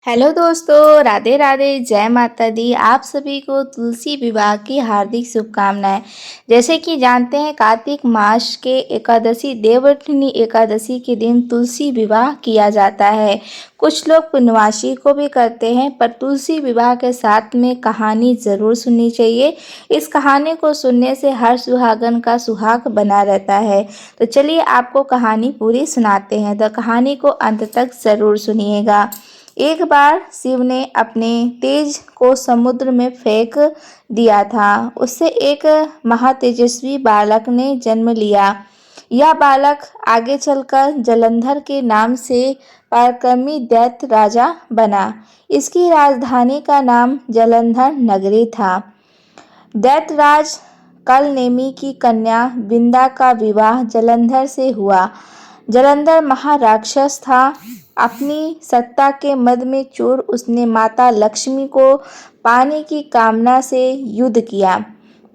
Hello दोस्तों, राधे राधे, जय माता दी। आप सभी को तुलसी विवाह की हार्दिक शुभकामनाएं। जैसे कि जानते हैं, कार्तिक मास के एकादशी देवउठनी एकादशी के दिन तुलसी विवाह किया जाता है। कुछ लोग पूर्णमासी को भी करते हैं, पर तुलसी विवाह के साथ में कहानी ज़रूर सुननी चाहिए। इस कहानी को सुनने से हर सुहागन का सुहाग बना रहता है। तो चलिए आपको कहानी पूरी सुनाते हैं, तो कहानी को अंत तक ज़रूर सुनिएगा। एक बार शिव ने अपने तेज को समुद्र में फेंक दिया था। उससे एक महातेजस्वी बालक ने जन्म लिया। यह बालक आगे चलकर जलंधर के नाम से पराक्रमी दैत्य राजा बना। इसकी राजधानी का नाम जलंधर नगरी था। दैत्यराज कलनेमी की कन्या विंदा का विवाह जलंधर से हुआ। जलंधर महाराक्षस था। अपनी सत्ता के मद में चूर उसने माता लक्ष्मी को पाने की कामना से युद्ध किया,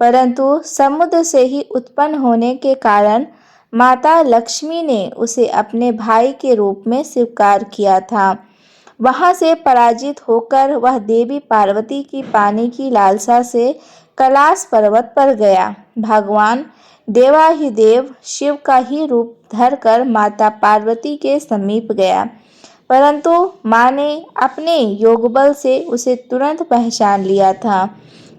परंतु समुद्र से ही उत्पन्न होने के कारण माता लक्ष्मी ने उसे अपने भाई के रूप में स्वीकार किया था। वहां से पराजित होकर वह देवी पार्वती की पाने की लालसा से कैलाश पर्वत पर गया। भगवान देवाधिदेव शिव का ही रूप धरकर माता पार्वती के समीप गया, परंतु माँ ने अपने योगबल से उसे तुरंत पहचान लिया था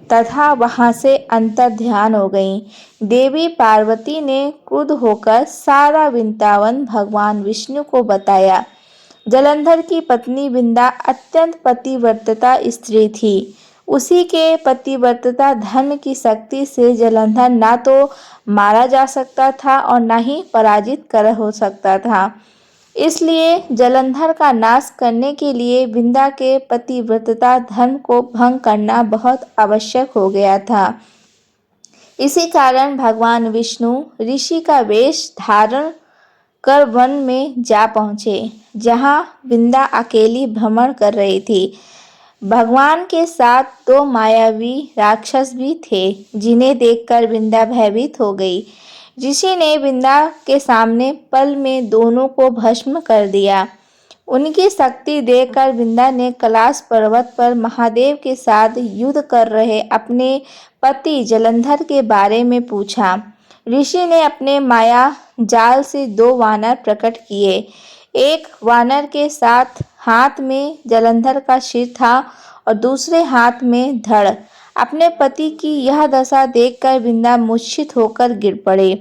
तथा वहां से अंतर्ध्यान हो गई। देवी पार्वती ने क्रुद्ध होकर सारा वृंदावन भगवान विष्णु को बताया। जलंधर की पत्नी विंदा अत्यंत पतिव्रता स्त्री थी। उसी के पतिव्रता धर्म की शक्ति से जलंधर ना तो मारा जा सकता था और न ही पराजित कर हो सकता था। इसलिए जलंधर का नाश करने के लिए विंदा के पतिव्रता धर्म को भंग करना बहुत आवश्यक हो गया था। इसी कारण भगवान विष्णु ऋषि का वेश धारण कर वन में जा पहुँचे, जहाँ विंदा अकेली भ्रमण कर रही थी। भगवान के साथ दो मायावी राक्षस भी थे, जिन्हें देखकर विंदा भयभीत हो गई। ऋषि ने विंदा के सामने पल में दोनों को भस्म कर दिया। उनकी शक्ति देखकर विंदा ने कैलाश पर्वत पर महादेव के साथ युद्ध कर रहे अपने पति जलंधर के बारे में पूछा। ऋषि ने अपने माया जाल से दो वानर प्रकट किए। एक वानर के साथ हाथ में जलंधर का सिर था और दूसरे हाथ में धड़। अपने पति की यह दशा देखकर विंदा मूर्छित होकर गिर पड़े।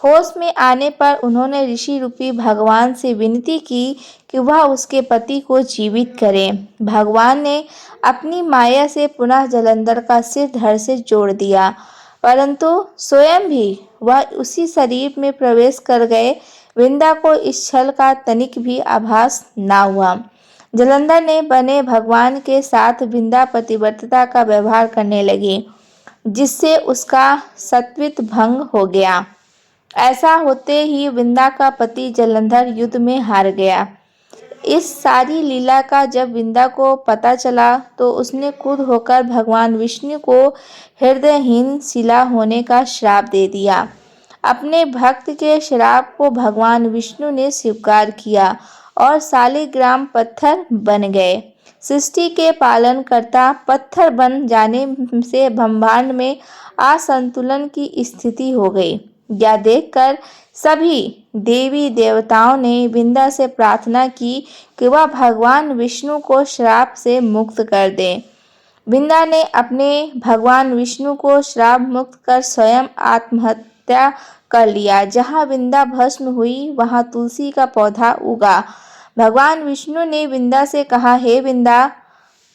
होश में आने पर उन्होंने ऋषि रूपी भगवान से विनती की कि वह उसके पति को जीवित करें। भगवान ने अपनी माया से पुनः जलंधर का सिर धड़ से जोड़ दिया, परंतु स्वयं भी वह उसी शरीर में प्रवेश कर गए। विंदा को इस छल का तनिक भी आभास न हुआ। जलंधर ने बने भगवान के साथ विंदा पतिव्रता का व्यवहार करने लगी, जिससे उसका सत्वित भंग हो गया। ऐसा होते ही विंदा का पति जलंधर युद्ध में हार गया। इस सारी लीला का जब विंदा को पता चला तो उसने क्रुद्ध होकर भगवान विष्णु को हृदयहीन शिला होने का श्राप दे दिया। अपने भक्त के श्राप को भगवान विष्णु ने स्वीकार किया और शालिग्राम पत्थर बन गए। सृष्टि के पालनकर्ता पत्थर बन जाने से ब्रह्मांड में असंतुलन की स्थिति हो गई। यह देखकर सभी देवी देवताओं ने विंदा से प्रार्थना की कि वह भगवान विष्णु को श्राप से मुक्त कर दे। विंदा ने अपने भगवान विष्णु को श्राप मुक्त कर स्वयं आत्महत्या कर लिया। जहाँ विंदा भस्म हुई वहाँ तुलसी का पौधा उगा। भगवान विष्णु ने विंदा से कहा, हे विंदा,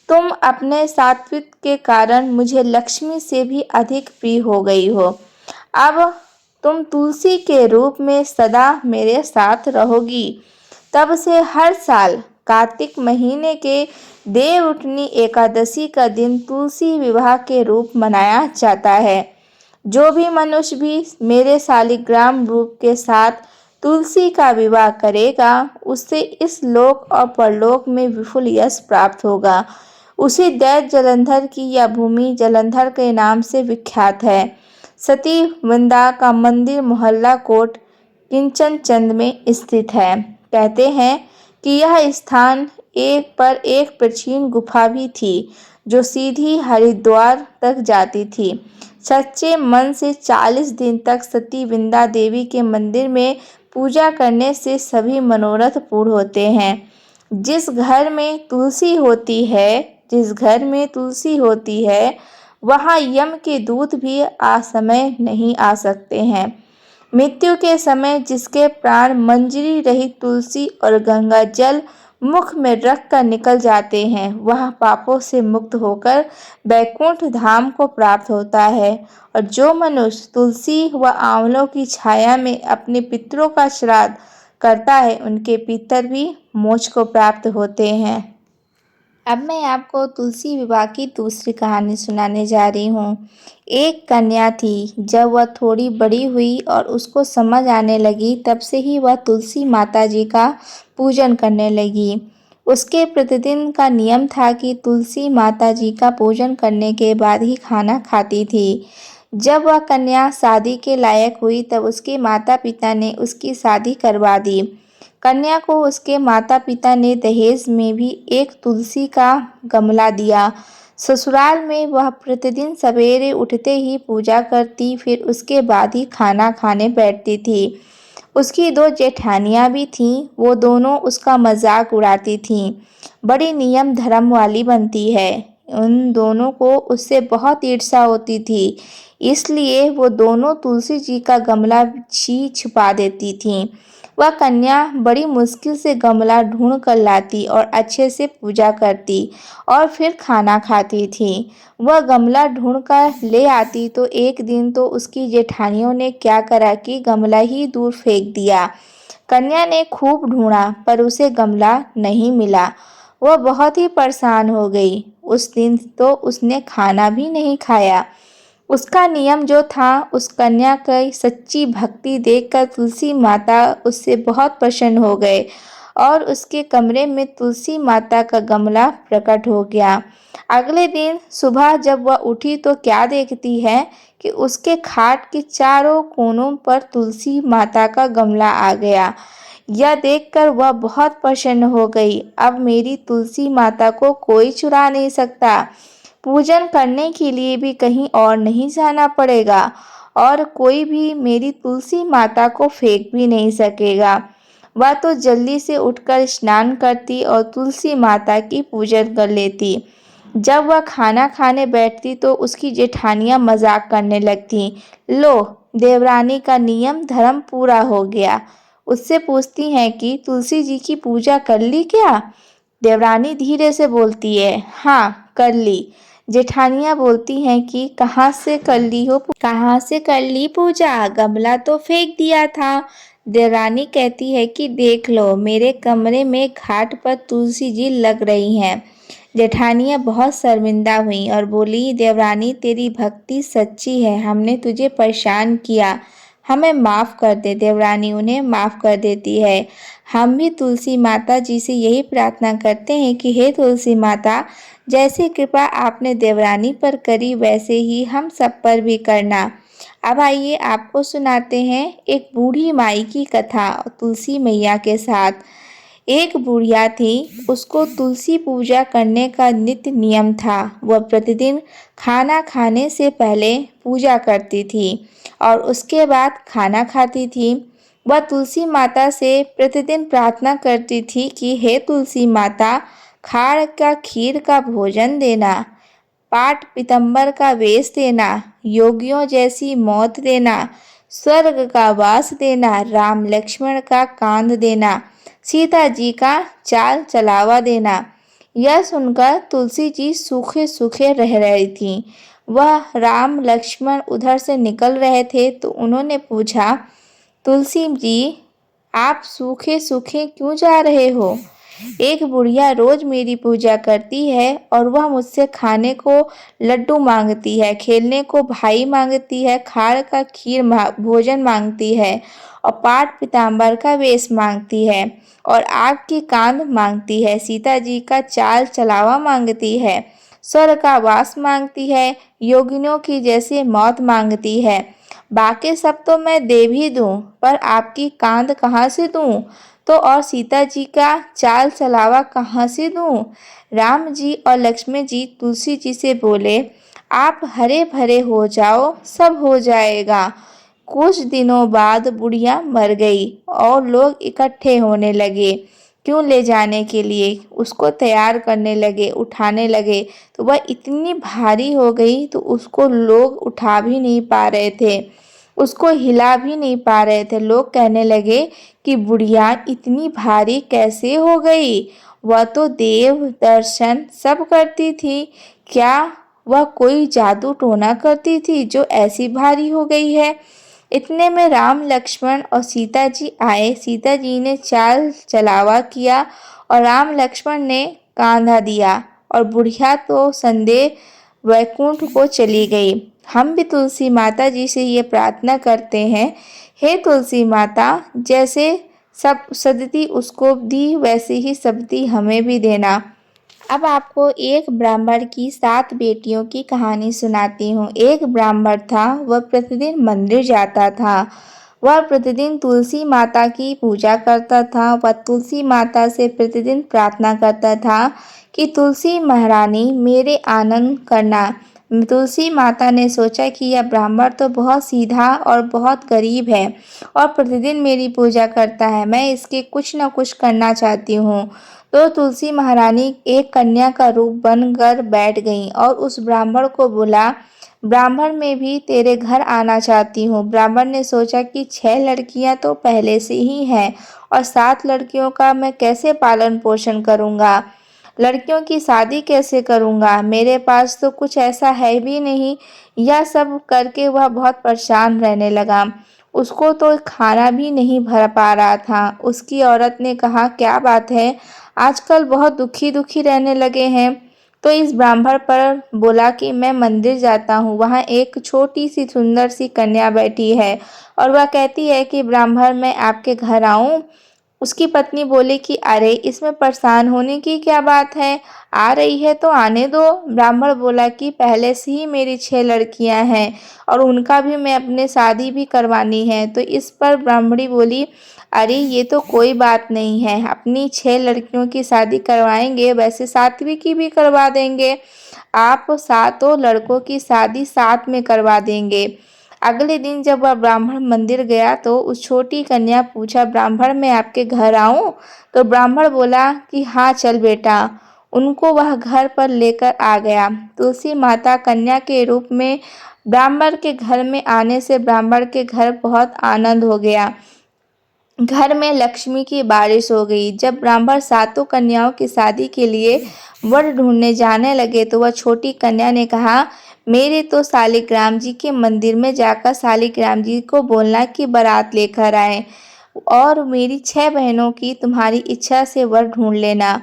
तुम अपने सात्विक के कारण मुझे लक्ष्मी से भी अधिक प्रिय हो गई हो। अब तुम तुलसी के रूप में सदा मेरे साथ रहोगी। तब से हर साल कार्तिक महीने के देवउठनी एकादशी का दिन तुलसी विवाह के रूप मनाया जाता है। जो भी मनुष्य भी मेरे शालिग्राम रूप के साथ तुलसी का विवाह करेगा, उससे इस लोक और परलोक में विपुल यश प्राप्त होगा। उसी दैत्य जलंधर की यह भूमि जलंधर के नाम से विख्यात है। सती विंदा का मंदिर मोहल्ला कोट किंचनचंद में स्थित है। कहते हैं कि यह स्थान एक प्राचीन गुफा भी थी जो सीधी हरिद्वार तक जाती थी। सच्चे मन से 40 दिन तक सती विंध्या देवी के मंदिर में पूजा करने से सभी मनोरथ पूर्ण होते हैं। जिस घर में तुलसी होती है वहाँ यम के दूत भी असमय नहीं आ सकते हैं। मृत्यु के समय जिसके प्राण मंजरी रहित तुलसी और गंगा जल मुख में रख कर निकल जाते हैं वह पापों से मुक्त होकर वैकुंठ धाम को प्राप्त होता है। और जो मनुष्य तुलसी व आंवलों की छाया में अपने पितरों का श्राद्ध करता है उनके पितर भी मोक्ष को प्राप्त होते हैं। अब मैं आपको तुलसी विवाह की दूसरी कहानी सुनाने जा रही हूँ। एक कन्या थी। जब वह थोड़ी बड़ी हुई और उसको समझ आने लगी तब से ही वह तुलसी माता जी का पूजन करने लगी। उसके प्रतिदिन का नियम था कि तुलसी माता जी का पूजन करने के बाद ही खाना खाती थी। जब वह कन्या शादी के लायक हुई तब उसके माता पिता ने उसकी शादी करवा दी। कन्या को उसके माता पिता ने दहेज में भी एक तुलसी का गमला दिया। ससुराल में वह प्रतिदिन सवेरे उठते ही पूजा करती, फिर उसके बाद ही खाना खाने बैठती थी। उसकी 2 जेठानियाँ भी थीं, वो दोनों उसका मजाक उड़ाती थीं। बड़ी नियम धर्म वाली बनती है। उन दोनों को उससे बहुत ईर्ष्या होती थी, इसलिए वो दोनों तुलसी जी का गमला छिपा देती थीं। वह कन्या बड़ी मुश्किल से गमला ढूंढ कर लाती और अच्छे से पूजा करती और फिर खाना खाती थी। वह गमला ढूंढ कर ले आती तो एक दिन तो उसकी जेठानियों ने क्या करा कि गमला ही दूर फेंक दिया। कन्या ने खूब ढूंढा पर उसे गमला नहीं मिला। वह बहुत ही परेशान हो गई। उस दिन तो उसने खाना भी नहीं खाया। उसका नियम जो था उस कन्या की सच्ची भक्ति देखकर तुलसी माता उससे बहुत प्रसन्न हो गए और उसके कमरे में तुलसी माता का गमला प्रकट हो गया। अगले दिन सुबह जब वह उठी तो क्या देखती है कि उसके खाट के चारों कोनों पर तुलसी माता का गमला आ गया। यह देखकर वह बहुत प्रसन्न हो गई। अब मेरी तुलसी माता को कोई चुरा नहीं सकता। पूजन करने के लिए भी कहीं और नहीं जाना पड़ेगा और कोई भी मेरी तुलसी माता को फेंक भी नहीं सकेगा। वह तो जल्दी से उठकर स्नान करती और तुलसी माता की पूजन कर लेती। जब वह खाना खाने बैठती तो उसकी जेठानियां मजाक करने लगती। लो, देवरानी का नियम धर्म पूरा हो गया। उससे पूछती हैं कि तुलसी जी की पूजा कर ली क्या? देवरानी धीरे से बोलती है, हाँ कर ली। जेठानियाँ बोलती हैं कि कहाँ से कर ली पूजा? गमला तो फेंक दिया था। देवरानी कहती है कि देख लो, मेरे कमरे में घाट पर तुलसी जी लग रही हैं। जेठानियाँ बहुत शर्मिंदा हुई और बोली, देवरानी तेरी भक्ति सच्ची है, हमने तुझे परेशान किया, हमें माफ़ कर दे। देवरानी उन्हें माफ़ कर देती है। हम भी तुलसी माता जी से यही प्रार्थना करते हैं कि हे तुलसी माता, जैसे कृपा आपने देवरानी पर करी वैसे ही हम सब पर भी करना। अब आइए आपको सुनाते हैं एक बूढ़ी माई की कथा तुलसी मैया के साथ। एक बुढ़िया थी, उसको तुलसी पूजा करने का नित्य नियम था। वह प्रतिदिन खाना खाने से पहले पूजा करती थी और उसके बाद खाना खाती थी। वह तुलसी माता से प्रतिदिन प्रार्थना करती थी कि हे तुलसी माता, खाड़ का खीर का भोजन देना, पाट पीतम्बर का वेश देना, योगियों जैसी मौत देना, स्वर्ग का वास देना, राम लक्ष्मण का कांध देना, सीता जी का चाल चलावा देना। यह सुनकर तुलसी जी सूखे सूखे रह रही थीं। वह राम लक्ष्मण उधर से निकल रहे थे तो उन्होंने पूछा, तुलसी जी आप सूखे सूखे क्यों जा रहे हो? एक बुढ़िया रोज मेरी पूजा करती है और वह मुझसे खाने को लड्डू मांगती है, खेलने को भाई मांगती है, खाड़ का खीर भोजन मांगती है और पाट पीताम्बर का वेश मांगती है और आग की कांध मांगती है, सीता जी का चाल चलावा मांगती है, स्वर्ग का वास मांगती है, योगिनियों की जैसे मौत मांगती है। बाकी सब तो मैं दे भी दूं, पर आपकी कांध कहाँ से दूं? तो और सीता जी का चाल चलावा कहाँ से दूँ। राम जी और लक्ष्मण जी तुलसी जी से बोले, आप हरे भरे हो जाओ, सब हो जाएगा। कुछ दिनों बाद बुढ़िया मर गई और लोग इकट्ठे होने लगे क्यों ले जाने के लिए, उसको तैयार करने लगे, उठाने लगे। तो वह इतनी भारी हो गई तो उसको लोग उठा भी नहीं पा रहे थे, उसको हिला भी नहीं पा रहे थे। लोग कहने लगे कि बुढ़िया इतनी भारी कैसे हो गई, वह तो देव दर्शन सब करती थी, क्या वह कोई जादू टोना करती थी जो ऐसी भारी हो गई है। इतने में राम लक्ष्मण और सीता जी आए। सीता जी ने चाल चलावा किया और राम लक्ष्मण ने कांधा दिया और बुढ़िया तो संदेह वैकुंठ को चली गई। हम भी तुलसी माता जी से ये प्रार्थना करते हैं, हे तुलसी माता, जैसे सब सदती उसको दी वैसे ही सदती हमें भी देना। अब आपको एक ब्राह्मण की 7 बेटियों की कहानी सुनाती हूँ। एक ब्राह्मण था, वह प्रतिदिन मंदिर जाता था। वह प्रतिदिन तुलसी माता की पूजा करता था। वह तुलसी माता से प्रतिदिन प्रार्थना करता था कि तुलसी महारानी मेरे आनंद करना। तुलसी माता ने सोचा कि यह ब्राह्मण तो बहुत सीधा और बहुत गरीब है और प्रतिदिन मेरी पूजा करता है, मैं इसके कुछ न कुछ करना चाहती हूँ। तो तुलसी महारानी एक कन्या का रूप बनकर बैठ गईं और उस ब्राह्मण को बोला, ब्राह्मण मैं भी तेरे घर आना चाहती हूँ। ब्राह्मण ने सोचा कि 6 लड़कियां तो पहले से ही हैं और 7 लड़कियों का मैं कैसे पालन पोषण करूँगा, लड़कियों की शादी कैसे करूँगा, मेरे पास तो कुछ ऐसा है भी नहीं। यह सब करके वह बहुत परेशान रहने लगा। उसको तो खाना भी नहीं भर पा रहा था। उसकी औरत ने कहा, क्या बात है, आजकल बहुत दुखी दुखी रहने लगे हैं। तो इस ब्राह्मण पर बोला कि मैं मंदिर जाता हूँ, वहाँ एक छोटी सी सुंदर सी कन्या बैठी है और वह कहती है कि ब्राह्मण मैं आपके घर आऊँ। उसकी पत्नी बोली कि अरे इसमें परेशान होने की क्या बात है, आ रही है तो आने दो। ब्राह्मण बोला कि पहले से ही मेरी 6 लड़कियां हैं और उनका भी मैं अपने शादी भी करवानी है। तो इस पर ब्राह्मणी बोली, अरे ये तो कोई बात नहीं है, अपनी 6 लड़कियों की शादी करवाएंगे, वैसे 7वीं की भी करवा देंगे, आप 7 लड़कों की शादी साथ में करवा देंगे। अगले दिन जब वह ब्राह्मण मंदिर गया तो उस छोटी कन्या पूछा, ब्राह्मण मैं आपके घर आऊं? तो ब्राह्मण बोला कि हाँ चल बेटा। उनको वह घर पर लेकर आ गया। तुलसी माता कन्या के रूप में ब्राह्मण के घर में आने से ब्राह्मण के घर बहुत आनंद हो गया। घर में लक्ष्मी की बारिश हो गई। जब ब्राह्मण 7 कन्याओं की शादी के लिए वर ढूंढने जाने लगे तो वह छोटी कन्या ने कहा, मेरे तो शालिग्राम जी के मंदिर में जाकर शालिग्राम जी को बोलना कि बारात लेकर आए और मेरी 6 बहनों की तुम्हारी इच्छा से वर ढूंढ लेना।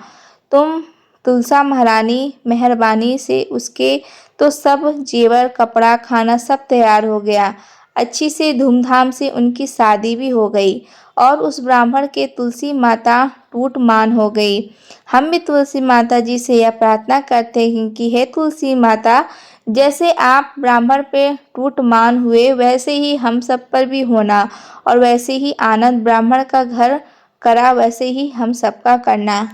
तुम तुलसा महारानी मेहरबानी से उसके तो सब जेवर कपड़ा खाना सब तैयार हो गया। अच्छी से धूमधाम से उनकी शादी भी हो गई और उस ब्राह्मण के तुलसी माता टूट मान हो गई। हम भी तुलसी माता जी से यह प्रार्थना करते हैं कि हे तुलसी माता, जैसे आप ब्राह्मण पे टूट मान हुए वैसे ही हम सब पर भी होना और वैसे ही आनंद ब्राह्मण का घर करा वैसे ही हम सबका करना।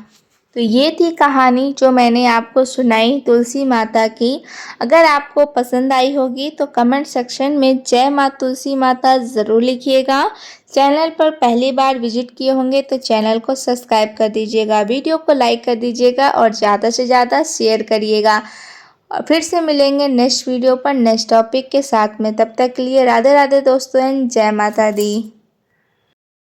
तो ये थी कहानी जो मैंने आपको सुनाई तुलसी माता की। अगर आपको पसंद आई होगी तो कमेंट सेक्शन में जय माँ तुलसी माता ज़रूर लिखिएगा। चैनल पर पहली बार विजिट किए होंगे तो चैनल को सब्सक्राइब कर दीजिएगा, वीडियो को लाइक कर दीजिएगा और ज़्यादा से ज़्यादा शेयर करिएगा। और फिर से मिलेंगे नेक्स्ट वीडियो पर नेक्स्ट टॉपिक के साथ में। तब तक के लिए राधे राधे दोस्तों, जय माता दी।